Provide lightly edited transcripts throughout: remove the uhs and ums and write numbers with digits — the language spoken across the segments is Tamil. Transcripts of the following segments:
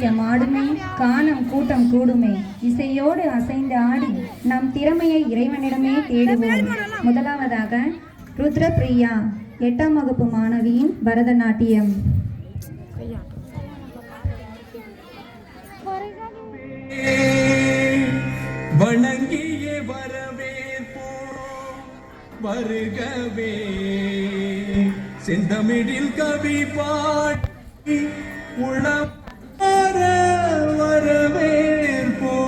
நாட்டியம் ஆடுமே, காணம் கூட்டம் கூடுமே. இசையோடு அசைந்து ஆடி நம் திறமையை இறைவனிடமே தேடுவோம். முதலாவதாக ருத்ரபிரியா 8ஆம் வகுப்பு மாணவியின் பரதநாட்டியம். வணங்கியே வரவேற்போம் வருகவே, செந்தமிழில் கவி பாடி உளம் வரவேற்போம்.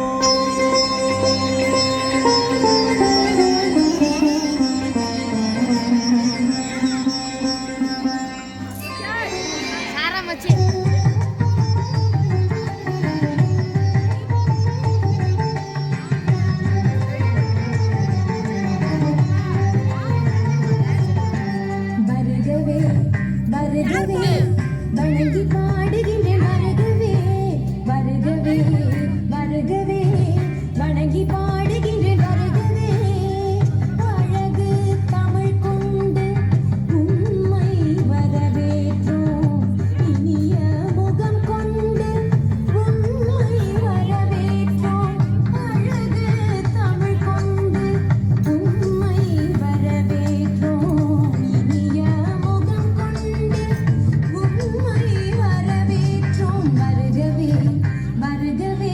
வணங்கி பாடுகின்ற வருகவே வருகவே வருகவே, வணங்கி பாடுகின்ற வருகவே. அழகு தமிழ் கொண்டு உண்மை வரவேற்றோம், இனிய முகம் கொண்டு உண்மை வரவேற்றோம். அழகு தமிழ் கொண்டு உண்மை வரவேற்றோம், இனிய முகம் கொண்டு உண்மை வரவேற்றோம். வருகவே வருகவே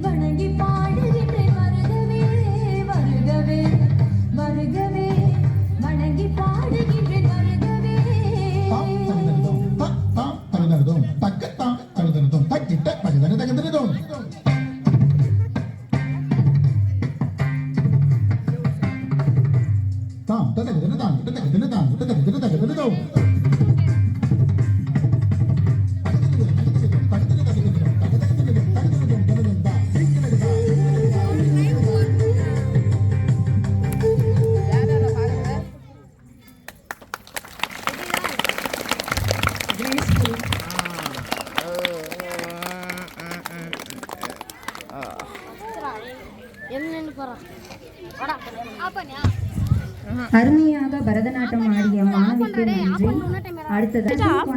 வணங்கி பாடுகின்ற வருகவே வருகவே வருகவே, வணங்கி பாடுகின்ற வருகவே. அருமையாக பரதநாட்டியம் ஆடிய மாணவிக்கு நன்றி. அடுத்ததாக